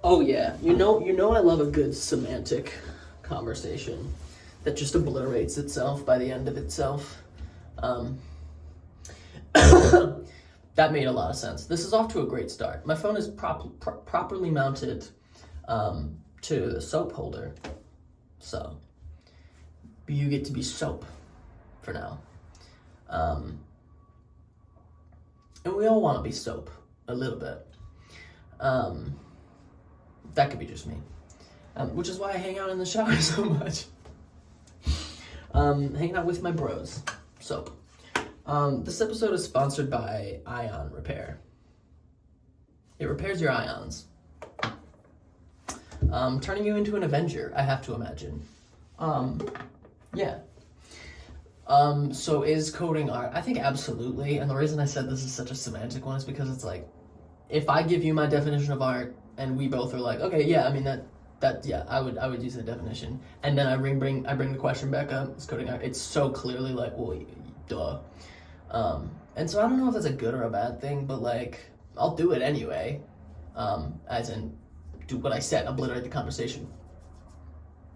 Oh yeah, you know I love a good semantic conversation that just obliterates itself by the end of itself. Um, that made a lot of sense. This is off to a great start. My phone is properly mounted to the soap holder, so you get to be soap for now. Um, and we all want to be soap a little bit. Um, that could be just me, which is why I hang out in the shower so much. Hanging out with my bros, soap. This episode is sponsored by Ion Repair. It repairs your ions, turning you into an Avenger, I have to imagine. Yeah. So is coding art? I think absolutely, and the reason I said this is such a semantic one is because it's like, if I give you my definition of art, and we both are like, okay, yeah, I mean yeah, I would use the definition, and then I bring the question back up, is coding art? It's so clearly like, well, duh. And so I don't know if that's a good or a bad thing, but like, I'll do it anyway. As in, do what I said, obliterate the conversation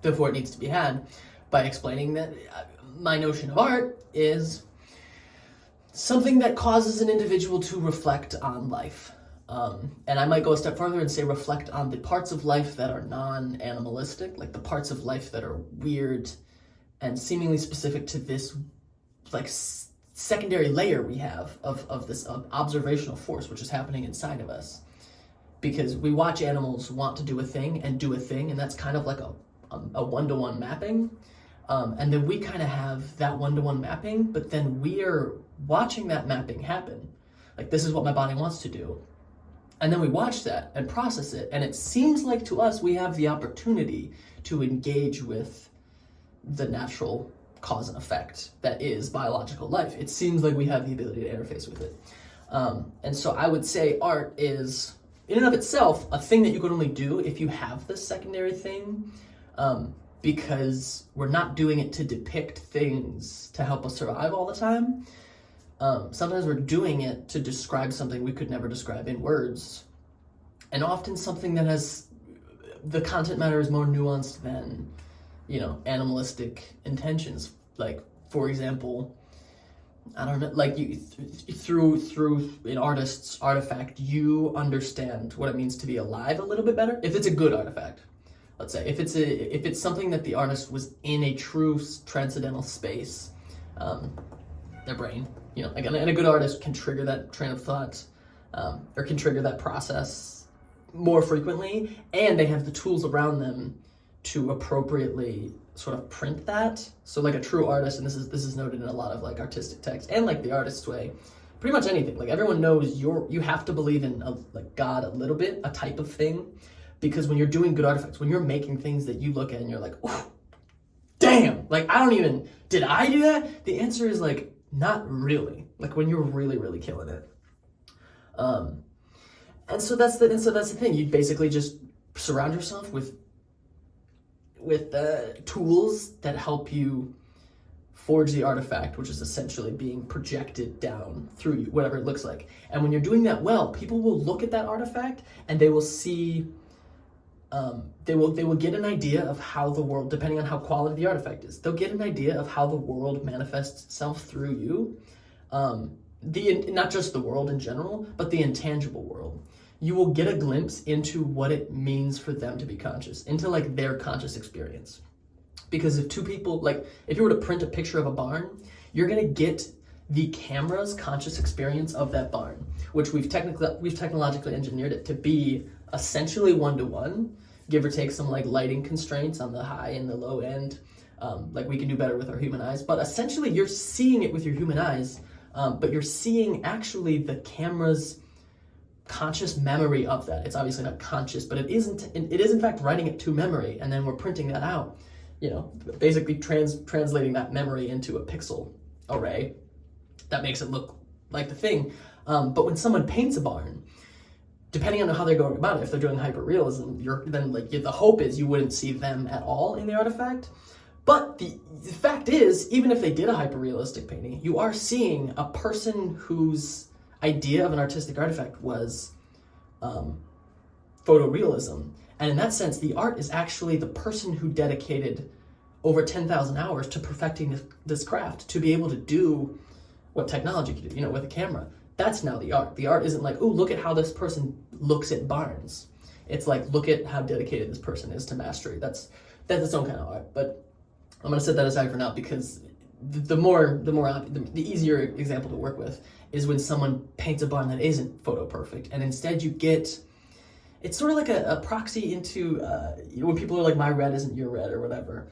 before it needs to be had, by explaining that my notion of art is something that causes an individual to reflect on life. And I might go a step further and say reflect on the parts of life that are non-animalistic, like the parts of life that are weird and seemingly specific to this like secondary layer we have of this observational force which is happening inside of us. Because we watch animals want to do a thing, and that's kind of like a one-to-one mapping. And then we kind of have that one-to-one mapping, but then we are watching that mapping happen. Like, this is what my body wants to do. And then we watch that and process it, and it seems like to us we have the opportunity to engage with the natural cause and effect that is biological life. It seems like we have the ability to interface with it. And so I would say art is, in and of itself, a thing that you can only do if you have this secondary thing, because we're not doing it to depict things to help us survive all the time. Sometimes we're doing it to describe something we could never describe in words. And often something that has, the content matter is more nuanced than, animalistic intentions. Like, for example, I don't know, like through an artist's artifact, you understand what it means to be alive a little bit better. If it's a good artifact, let's say, if it's something that the artist was in a true transcendental space, their brain, and a good artist can trigger that train of thought, or can trigger that process more frequently, and they have the tools around them to appropriately sort of print that. So like a true artist, and this is noted in a lot of like artistic text and like the artist's way, pretty much anything. Like, everyone knows you have to believe in like God a little bit, a type of thing, because when you're doing good artifacts, when you're making things that you look at and you're like, oh, damn, like did I do that? The answer is like, not really. Like, when you're really, really killing it. And so that's the thing. You basically just surround yourself with tools that help you forge the artifact, which is essentially being projected down through you, whatever it looks like. And when you're doing that well, people will look at that artifact and they will see, they will get an idea of how the world, depending on how quality the artifact is, they'll get an idea of how the world manifests itself through you. Not just the world in general, but the intangible world. You will get a glimpse into what it means for them to be conscious, into like their conscious experience. Because if two people, like if you were to print a picture of a barn, you're gonna get the camera's conscious experience of that barn, which we've technologically engineered it to be essentially one-to-one, give or take some like lighting constraints on the high and the low end. Like, we can do better with our human eyes, but essentially you're seeing it with your human eyes, but you're seeing actually the camera's conscious memory of that. It's obviously not conscious, but it is in fact writing it to memory, and then we're printing that out, basically translating that memory into a pixel array that makes it look like the thing. But when someone paints a barn, depending on how they're going about it, if they're doing hyperrealism, then the hope is you wouldn't see them at all in the artifact. But the fact is, even if they did a hyperrealistic painting, you are seeing a person whose idea of an artistic artifact was photorealism. And in that sense, the art is actually the person who dedicated over 10,000 hours to perfecting this craft to be able to do what technology can do, with a camera. That's now the art. The art isn't like, oh, look at how this person looks at barns. It's like, look at how dedicated this person is to mastery. That's its own kind of art. But I'm gonna set that aside for now, because the easier example to work with is when someone paints a barn that isn't photo perfect, and instead you get, it's sort of like a proxy into when people are like, my red isn't your red or whatever.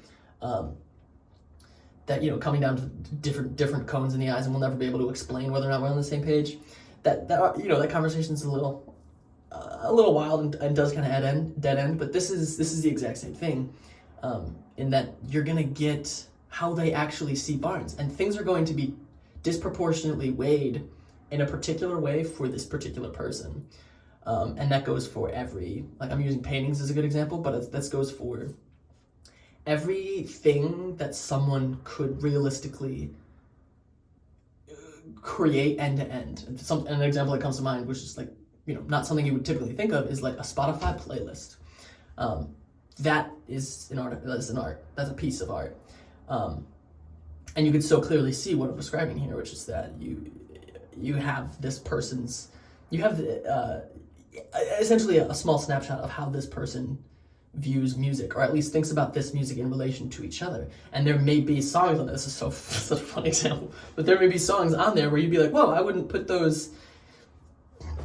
That coming down to different cones in the eyes, and we'll never be able to explain whether or not we're on the same page. That conversation's a little wild and does kind of dead end. But this is the exact same thing, in that you're gonna get how they actually see barns, and things are going to be disproportionately weighed in a particular way for this particular person, and that goes for I'm using paintings as a good example, but this goes for everything that someone could realistically create end to end. An example that comes to mind, which is not something you would typically think of, is like a Spotify playlist. That is an art. That's a piece of art. And you can so clearly see what I'm describing here, which is that you have this person's, essentially a small snapshot of how this person views music, or at least thinks about this music in relation to each other. And there may be songs on this, is such a fun example, but there may be songs on there where you'd be like, whoa, I wouldn't put those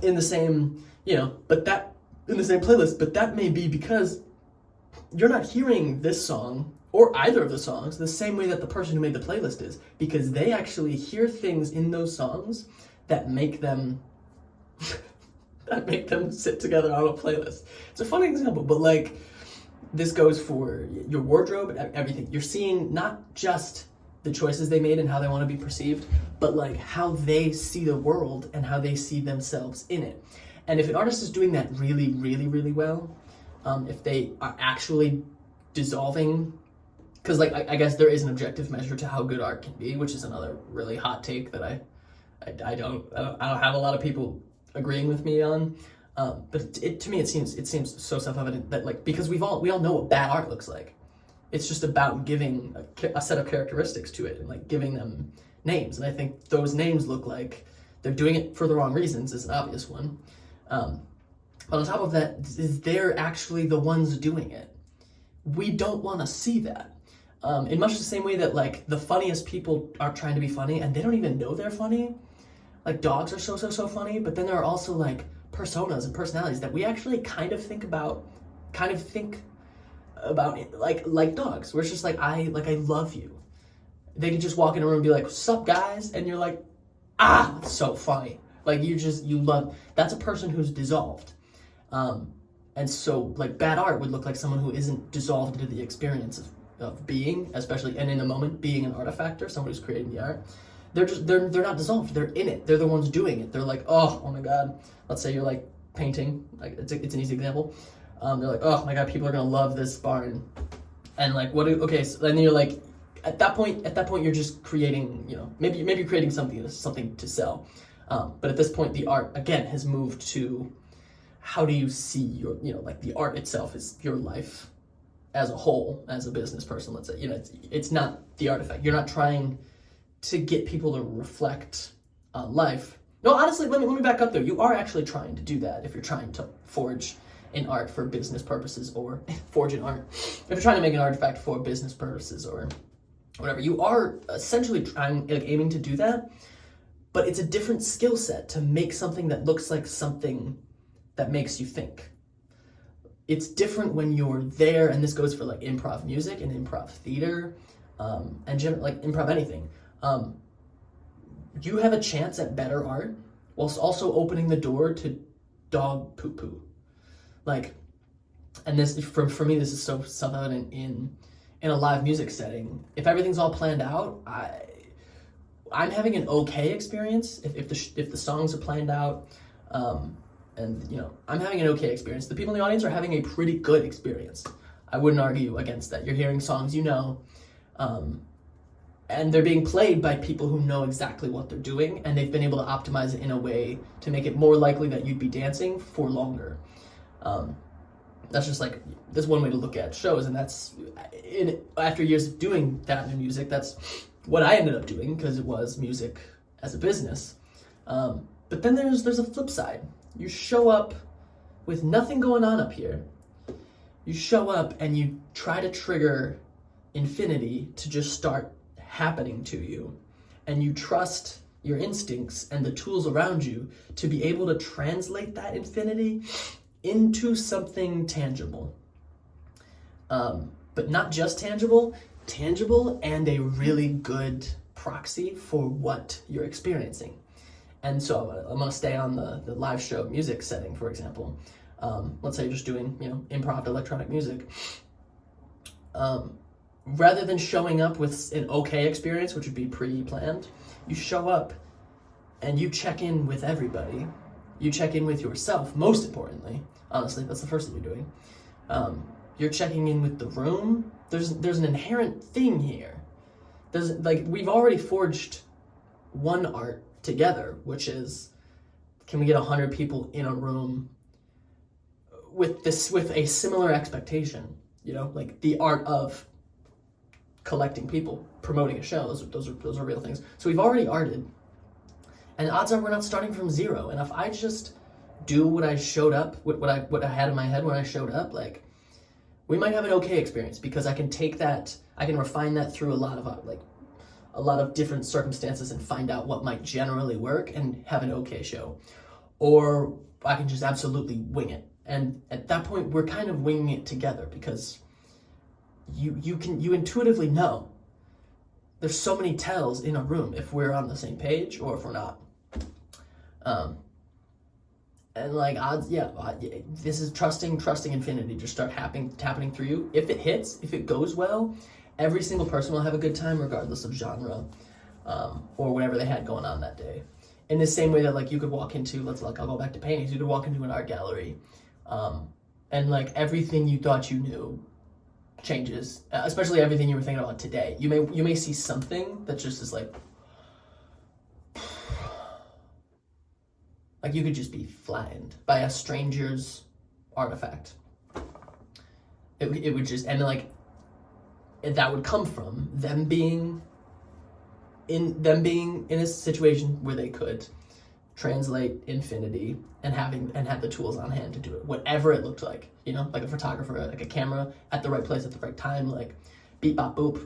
in the same, in the same playlist, but that may be because you're not hearing this song or either of the songs the same way that the person who made the playlist is, because they actually hear things in those songs that make them sit together on a playlist. It's a funny example, but this goes for your wardrobe and everything. You're seeing not just the choices they made and how they want to be perceived, but how they see the world and how they see themselves in it. And if an artist is doing that really, really, really well, if they are actually dissolving, because I guess there is an objective measure to how good art can be, which is another really hot take that I don't have a lot of people agreeing with me on. But to me it seems so self-evident that because we all know what bad art looks like. It's just about giving a set of characteristics to it and giving them names. And I think those names look like they're doing it for the wrong reasons is an obvious one. But on top of that, they're actually the ones doing it. We don't want to see that. In much the same way that the funniest people are trying to be funny and they don't even know they're funny. Dogs are so funny, but then there are also personas and personalities that we actually kind of think about it, like dogs, where it's just I love you. They could just walk in a room and be like, "What's up, guys?" And you're like, "Ah, it's so funny." You love, that's a person who's dissolved. And so bad art would look like someone who isn't dissolved into the experience of being, especially, and in the moment, being an artifactor, someone who's creating the art. They're not dissolved, they're in it, they're the ones doing it. They're oh my god, let's say you're painting, it's an easy example. They're oh my god, people are gonna love this barn. And so then you're at that point you're just creating, maybe you're creating something to sell. But at this point the art again has moved to, how do you see your, the art itself is your life as a whole, as a business person, let's say. It's not the artifact. You're not trying to get people to reflect on life. No, honestly, let me back up there. You are actually trying to do that if you're trying to forge an art for business purposes, or forge an art. If you're trying to make an artifact for business purposes or whatever, you are essentially trying, aiming to do that, but it's a different skill set to make something that looks like something that makes you think. It's different when you're there, and this goes for improv music and improv theater, and improv anything. You have a chance at better art whilst also opening the door to dog poo-poo. And this, for me, this is so self-evident in a live music setting. If everything's all planned out, I'm having an okay experience. If the songs are planned out, and I'm having an okay experience. The people in the audience are having a pretty good experience. I wouldn't argue against that. You're hearing songs and they're being played by people who know exactly what they're doing, and they've been able to optimize it in a way to make it more likely that you'd be dancing for longer. That's just like, that's one way to look at shows, and after years of doing that in music, that's what I ended up doing, because it was music as a business. But then there's a flip side. You show up with nothing going on up here. You show up and you try to trigger infinity to just start happening to you. And you trust your instincts and the tools around you to be able to translate that infinity into something tangible. But not just tangible and a really good proxy for what you're experiencing. And so I'm going to stay on the live show music setting, for example. Let's say you're just doing, improv electronic music. Rather than showing up with an okay experience, which would be pre-planned, you show up and you check in with everybody. You check in with yourself, most importantly. Honestly, that's the first thing you're doing. You're checking in with the room. There's an inherent thing here. We've already forged one art together, which is, can we get 100 people in a room with a similar expectation? Like the art of collecting people, promoting a show. Those are real things. So we've already arted, and odds are we're not starting from zero. And if I just do what I showed up, what I had in my head when I showed up, like, we might have an okay experience, because I can take that, I can refine that through a lot of different circumstances and find out what might generally work and have an okay show. Or I can just absolutely wing it. And at that point, we're kind of winging it together, because you intuitively know there's so many tells in a room if we're on the same page or if we're not. And like odds, this is trusting infinity just start happening through you. If it hits, if it goes well, every single person will have a good time regardless of genre, or whatever they had going on that day. In the same way that, like, you could walk into, I'll go back to paintings, you could walk into an art gallery, and like everything you thought you knew changes, especially everything you were thinking about today. You may see something that just is like you could just be flattened by a stranger's artifact. It would just, and like, that would come from them being in a situation where they could translate infinity and have the tools on hand to do it, whatever it looked like. Like a photographer, like a camera at the right place at the right time, like beep bop boop,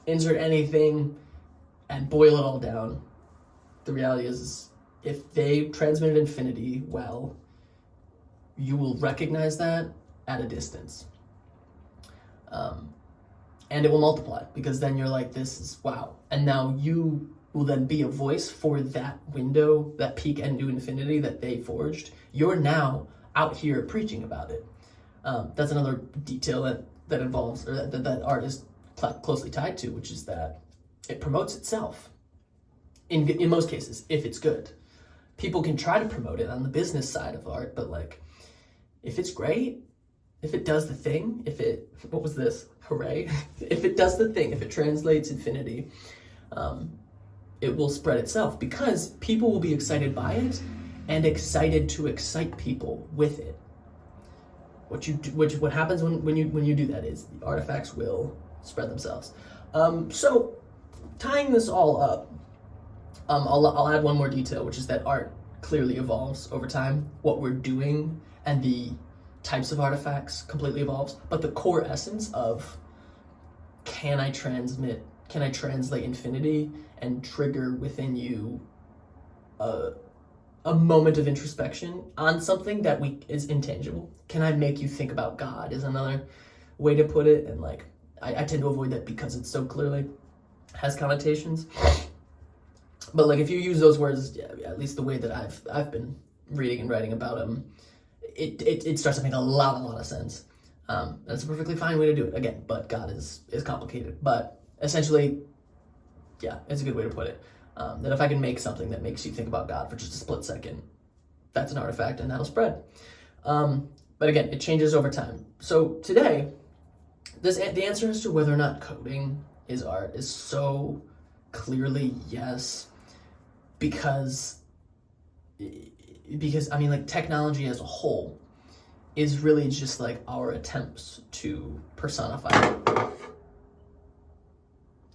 insert anything and boil it all down. The reality is, if they transmitted infinity well, you will recognize that at a distance. And it will multiply, because then you're like, this is wow. And now you will then be a voice for that window, that peak into infinity that they forged. You're now out here preaching about it. That's another detail that involves, or that art is closely tied to, which is that it promotes itself. In most cases, if it's good. People can try to promote it on the business side of art, but like, if it's great, if it does the thing, what was this? Hooray. If it does the thing, if it translates infinity, it will spread itself, because people will be excited by it and excited to excite people with it. What happens when you do that is the artifacts will spread themselves. So tying this all up, I'll add one more detail, which is that art clearly evolves over time. What we're doing and the types of artifacts completely evolves, but the core essence of can I translate infinity and trigger within you a moment of introspection on something that is intangible. Can I make you think about God is another way to put it, and like I tend to avoid that because it so clearly has connotations. But like, if you use those words, at least the way that I've been reading and writing about them, it starts to make a lot of sense. That's a perfectly fine way to do it. Again, but God is complicated. But essentially, yeah, it's a good way to put it. That if I can make something that makes you think about God for just a split second, that's an artifact, and that'll spread. But again, it changes over time. So today, the answer as to whether or not coding is art is so clearly yes, because I mean, like, technology as a whole is really just like our attempts to personify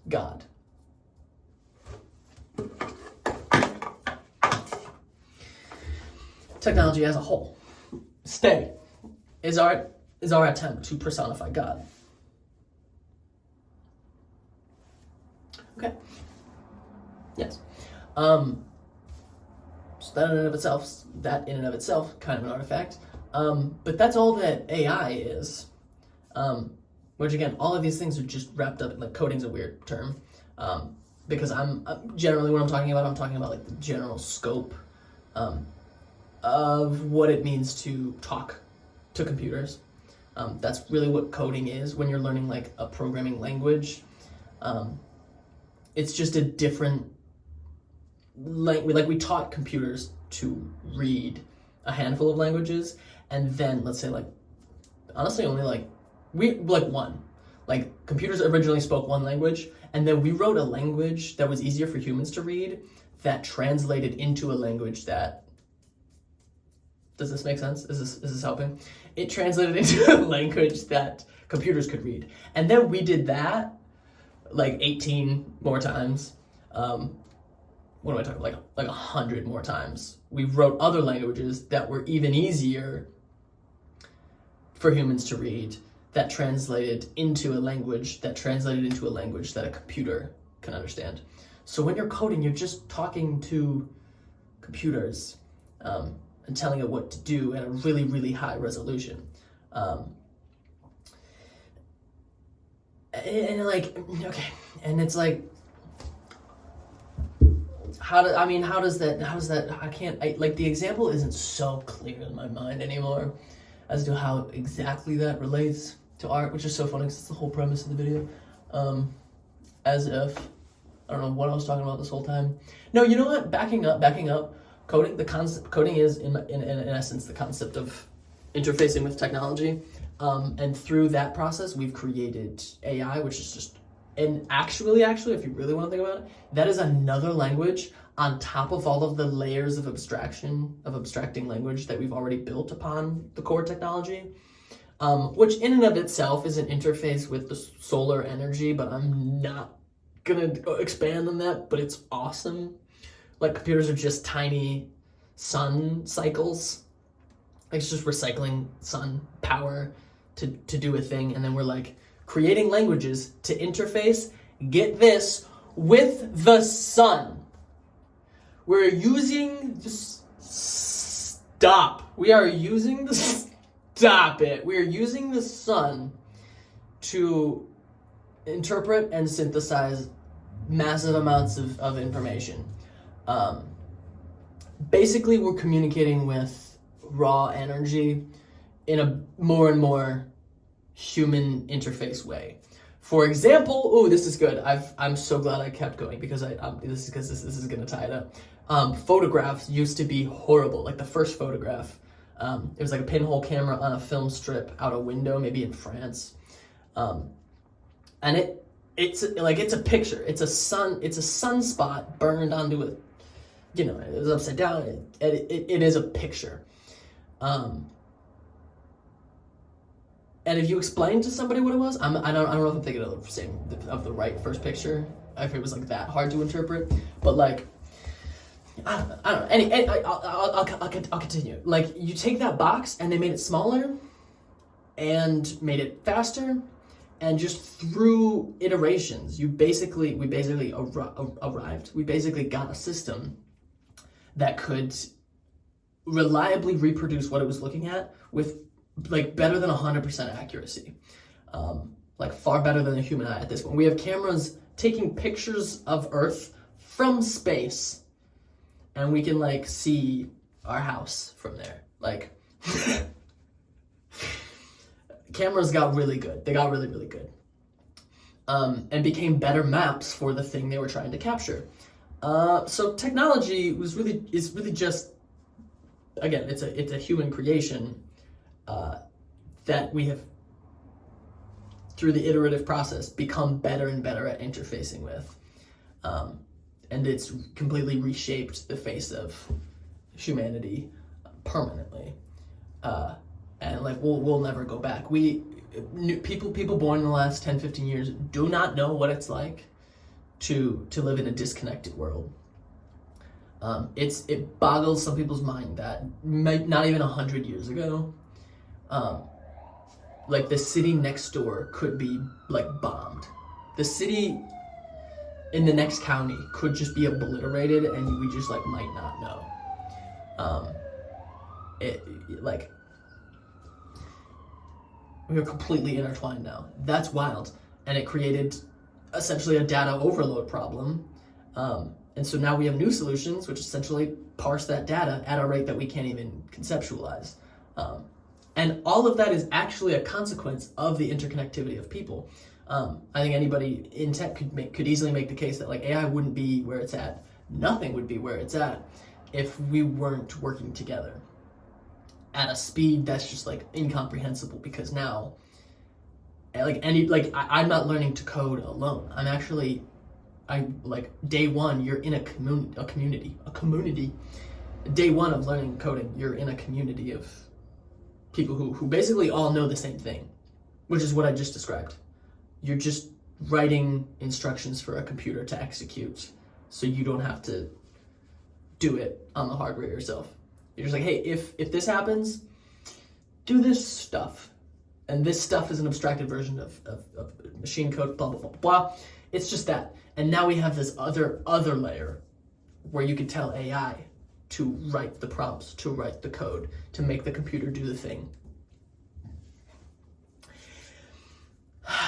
God. Technology as a whole, stay, is our attempt to personify God. Okay. Yes. So that in and of itself, kind of an artifact. But that's all that AI is. Which again, all of these things are just wrapped up in, like, coding's a weird term. Because I'm generally, what I'm talking about like the general scope of what it means to talk to computers. That's really what coding is when you're learning like a programming language. It's just a different language. Like, we taught computers to read a handful of languages, and then let's say, like, honestly only one. Like, computers originally spoke one language, and then we wrote a language that was easier for humans to read that translated into a language that, does this make sense? Is this helping? It translated into a language that computers could read. And then we did that like 18 more times. What am I talking about? Like 100 more times. We wrote other languages that were even easier for humans to read, that translated into a language that a computer can understand. So when you're coding, you're just talking to computers and telling it what to do at a really, really high resolution. And it's like, the example isn't so clear in my mind anymore as to how exactly that relates to art, which is so funny because it's the whole premise of the video. As if, I don't know what I was talking about this whole time. No, you know what? Backing up. Coding is in essence the concept of interfacing with technology. And through that process, we've created AI, which is just, and actually, if you really want to think about it, that is another language on top of all of the layers of abstracting language that we've already built upon the core technology, which in and of itself is an interface with the solar energy, but I'm not gonna expand on that, but it's awesome. Like, computers are just tiny sun cycles. Like, it's just recycling sun power to do a thing, and then we're like creating languages to interface, get this, with the sun. We're using this, we are using the sun to interpret and synthesize massive amounts of information. Basically, we're communicating with raw energy in a more and more human interface way. For example, this is good. I'm so glad I kept going because this is gonna tie it up. Photographs used to be horrible. Like, the first photograph, it was like a pinhole camera on a film strip out a window, maybe in France, and it's a picture. It's a sunspot burned onto it. It was upside down. It is a picture. And if you explain to somebody what it was, I don't know if I'm thinking of the right first picture, if it was like that hard to interpret, but like, I don't know. I'll continue. Like, you take that box and they made it smaller and made it faster, and just through iterations, we basically arrived. We basically got a system that could reliably reproduce what it was looking at with, like, better than 100% accuracy. Like, far better than the human eye at this point. We have cameras taking pictures of Earth from space, and we can, like, see our house from there. Like, cameras got really good. They got really, really good. And became better maps for the thing they were trying to capture. So technology is really just, again, it's a human creation that we have, through the iterative process, become better and better at interfacing with. And it's completely reshaped the face of humanity permanently. and like we'll never go back. People born in the last 10, 15 years do not know what it's like to live in a disconnected world. It boggles some people's mind that not even 100 years ago, like the city next door could be like bombed. The city in the next county could just be obliterated, and we just like might not know. Like we are completely intertwined now. That's wild, and it created essentially a data overload problem. And so now we have new solutions, which essentially parse that data at a rate that we can't even conceptualize. And all of that is actually a consequence of the interconnectivity of people. I think anybody in tech could easily make the case that like AI wouldn't be where it's at. Nothing would be where it's at if we weren't working together at a speed that's just like incomprehensible, because now I'm not learning to code alone. Day one, you're in a community. Day one of learning coding, you're in a community of people who basically all know the same thing, which is what I just described. You're just writing instructions for a computer to execute, so you don't have to do it on the hardware yourself. You're just like, hey, if this happens, do this stuff. And this stuff is an abstracted version of machine code, blah, blah, blah, blah. It's just that. And now we have this other layer where you could tell AI to write the prompts, to write the code, to make the computer do the thing.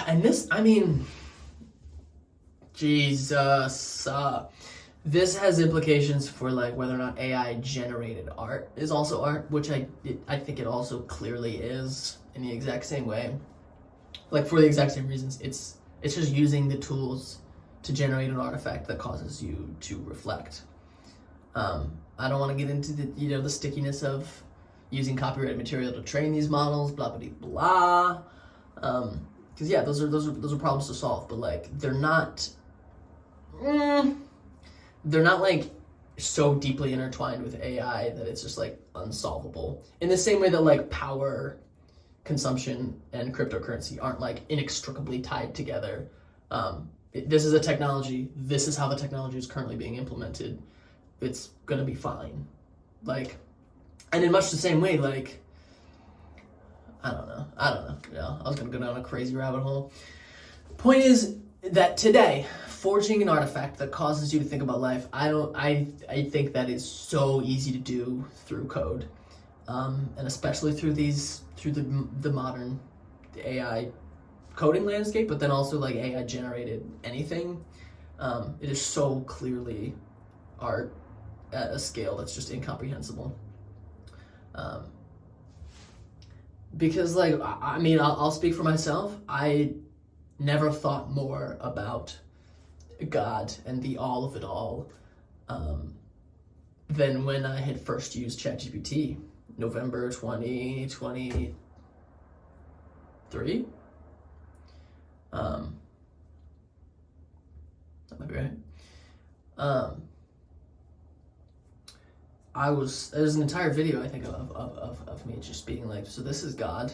And this, I mean, Jesus, this has implications for like whether or not AI generated art is also art, which I think it also clearly is in the exact same way. Like for the exact same reasons, it's just using the tools to generate an artifact that causes you to reflect. I don't want to get into the stickiness of using copyrighted material to train these models, blah blah blah. Because yeah, those are problems to solve, but like they're not like so deeply intertwined with AI that it's just like unsolvable. In the same way that like power consumption and cryptocurrency aren't like inextricably tied together. This is a technology. This is how the technology is currently being implemented. It's gonna be fine. Like, and in much the same way, like, I don't know. I was gonna go down a crazy rabbit hole. Point is that today, forging an artifact that causes you to think about life, I think that is so easy to do through code, and especially through the modern AI coding landscape, but then also like AI generated anything. It is so clearly art at a scale that's just incomprehensible. Because like, I mean, I'll speak for myself. I never thought more about God and the all of it all than when I had first used ChatGPT, November 2023. That might be right. There's an entire video I think of me just being like, so this is God.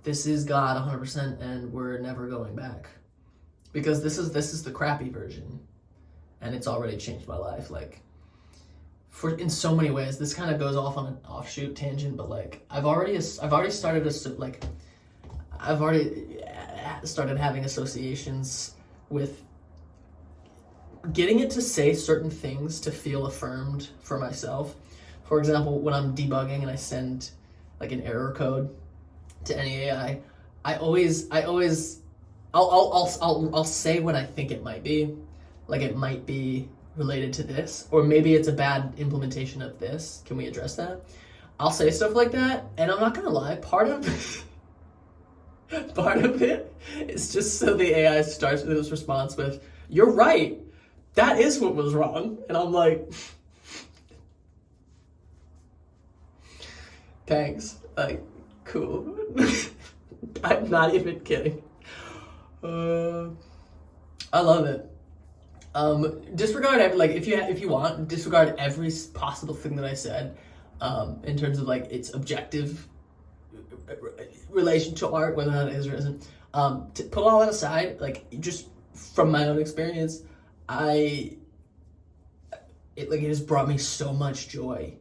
This is God 100%, and we're never going back, because this is the crappy version, and it's already changed my life. Like, in so many ways, this kind of goes off on an offshoot tangent, but like I've already started having associations with getting it to say certain things to feel affirmed for myself. For example, when I'm debugging and I send like an error code to any AI, I'll say what I think it might be. Like, it might be related to this, or maybe it's a bad implementation of this. Can we address that? I'll say stuff like that, and I'm not gonna lie, part of it is just so the AI starts with this response with, "You're right, that is what was wrong," and I'm like, thanks, like, cool. I'm not even kidding. I love it. Disregard every, like, if you want, disregard every possible thing that I said. in terms of like its objective relation to art, whether or not it is or isn't. To put all that aside, like just from my own experience, it has brought me so much joy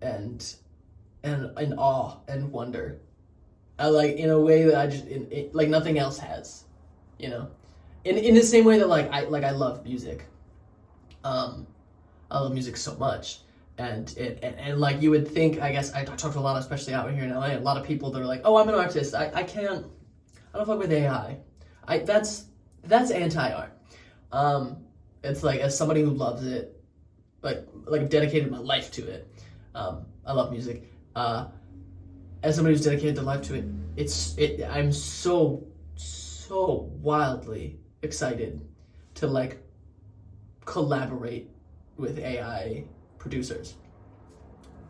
and awe and wonder. I like in a way that I just like nothing else has, you know. In the same way that I love music. I love music so much. And like you would think, I guess I talk to a lot, especially out here in LA, a lot of people that are like, oh, I'm an artist. I don't fuck with AI. That's anti-art. It's like, as somebody who loves it, like I've dedicated my life to it. I love music. As somebody who's dedicated their life to it, I'm so wildly excited to like collaborate with AI producers.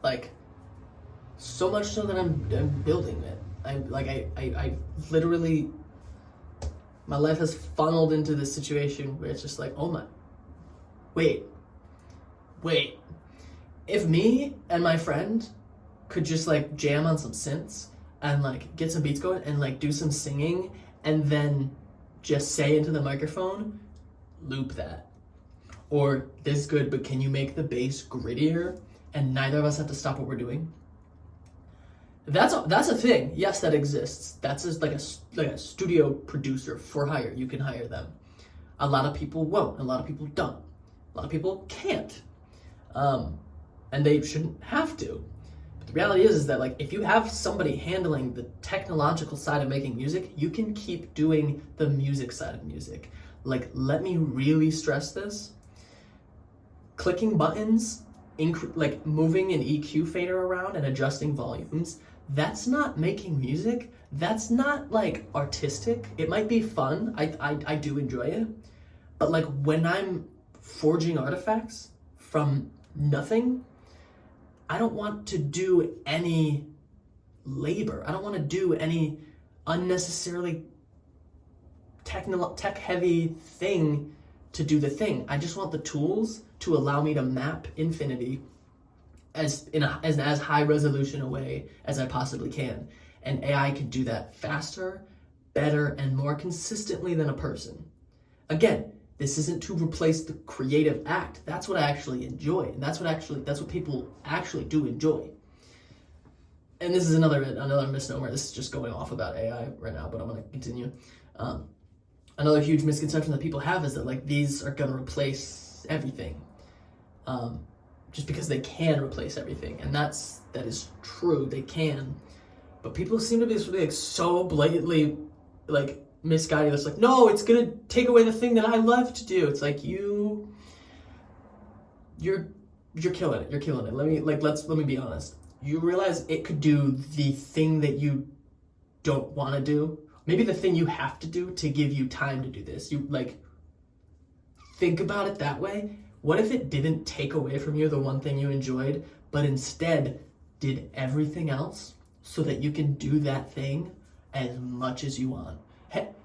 Like, so much so that I'm building it. I literally, my life has funneled into this situation where it's just like, oh my, wait. If me and my friend could just like jam on some synths and like get some beats going and like do some singing and then just say into the microphone, loop that. Or, this is good, but can you make the bass grittier and neither of us have to stop what we're doing? That's a thing. Yes, that exists. That's just like a studio producer for hire. You can hire them. A lot of people won't. A lot of people don't. A lot of people can't. And they shouldn't have to. But the reality is that like if you have somebody handling the technological side of making music, you can keep doing the music side of music. Like, let me really stress this. Clicking buttons, like moving an EQ fader around and adjusting volumes, that's not making music. That's not like artistic. It might be fun. I do enjoy it. But like when I'm forging artifacts from nothing, I don't want to do any labor. I don't want to do any unnecessarily tech heavy thing to do the thing. I just want the tools to allow me to map infinity as high resolution a way as I possibly can. And AI can do that faster, better, and more consistently than a person. Again, this isn't to replace the creative act. That's what I actually enjoy. And that's what people actually do enjoy. And this is another misnomer. This is just going off about AI right now, but I'm gonna continue. Another huge misconception that people have is that like these are gonna replace everything. Just because they can replace everything. And that is true, they can. But people seem to be like so blatantly like misguided. It's like, no, it's gonna take away the thing that I love to do. It's like you're killing it. You're killing it. Let me be honest. You realize it could do the thing that you don't want to do. Maybe the thing you have to do to give you time to do this. You like think about it that way. What if it didn't take away from you the one thing you enjoyed, but instead did everything else so that you can do that thing as much as you want?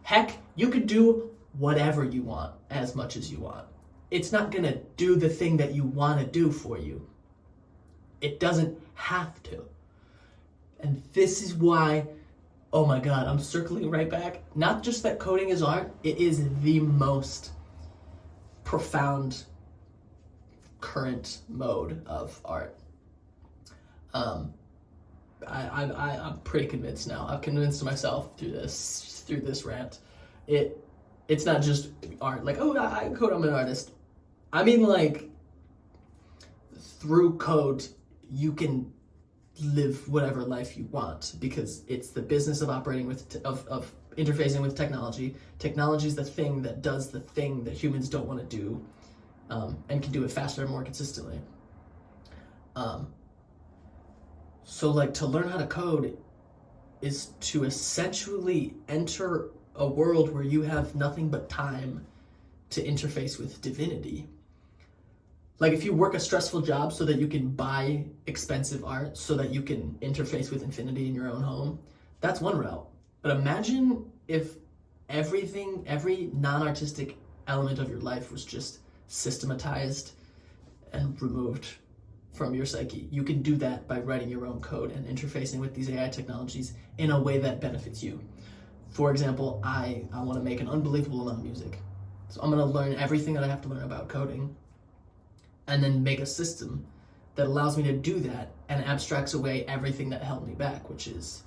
Heck, you could do whatever you want as much as you want. It's not gonna do the thing that you want to do for you. It doesn't have to. And this is why, oh my God, I'm circling right back. Not just that coding is art, it is the most profound current mode of art. I'm pretty convinced now. I've convinced myself through this rant. It's not just art. Like, oh, I code, I'm an artist. I mean, like, through code, you can live whatever life you want because it's the business of operating with of interfacing with technology. Technology is the thing that does the thing that humans don't want to do, and can do it faster and more consistently. So like to learn how to code is to essentially enter a world where you have nothing but time to interface with divinity. Like if you work a stressful job so that you can buy expensive art so that you can interface with infinity in your own home, that's one route. But imagine if every non-artistic element of your life was just systematized and removed from your psyche. You can do that by writing your own code and interfacing with these AI technologies in a way that benefits you. For example, I want to make an unbelievable amount of music. So I'm going to learn everything that I have to learn about coding and then make a system that allows me to do that and abstracts away everything that held me back, which is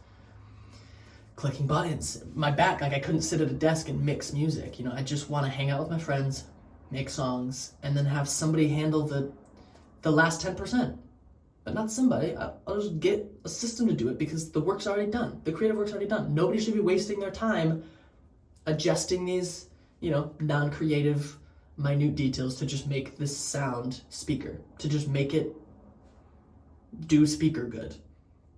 clicking buttons. My back, like I couldn't sit at a desk and mix music. You know, I just want to hang out with my friends, make songs, and then have somebody handle the last 10%. But not somebody. I'll just get a system to do it because the work's already done. The creative work's already done. Nobody should be wasting their time adjusting these, you know, non-creative, minute details to just make this sound speaker, to just make it do speaker good.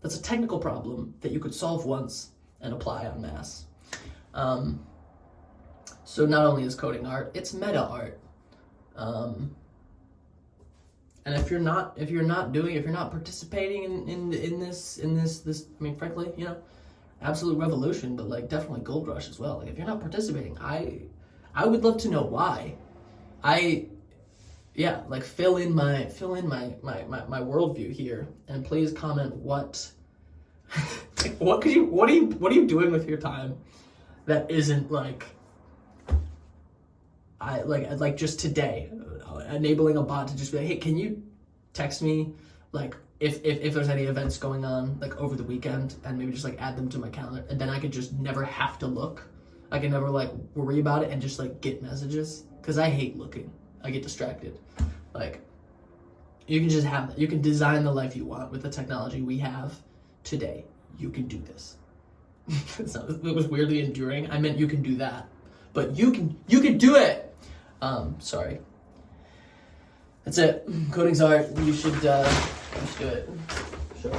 That's a technical problem that you could solve once and apply en masse. So not only is coding art, it's meta art. And if you're not participating in this, I mean, frankly, you know, absolute revolution, but like definitely gold rush as well. Like if you're not participating, I would love to know why. Like fill in my worldview here, and please comment what what are you doing with your time that isn't like like just today, enabling a bot to just be like, hey, can you text me like if there's any events going on like over the weekend, and maybe just like add them to my calendar, and then I could just never have to look. I can never like worry about it and just like get messages, because I hate looking. I get distracted. Like you can just have that. You can design the life you want with the technology we have today. You can do this. It was weirdly enduring. I meant you can do that, but you can do it. Sorry. That's it. Coding's art. You should do it. Sure.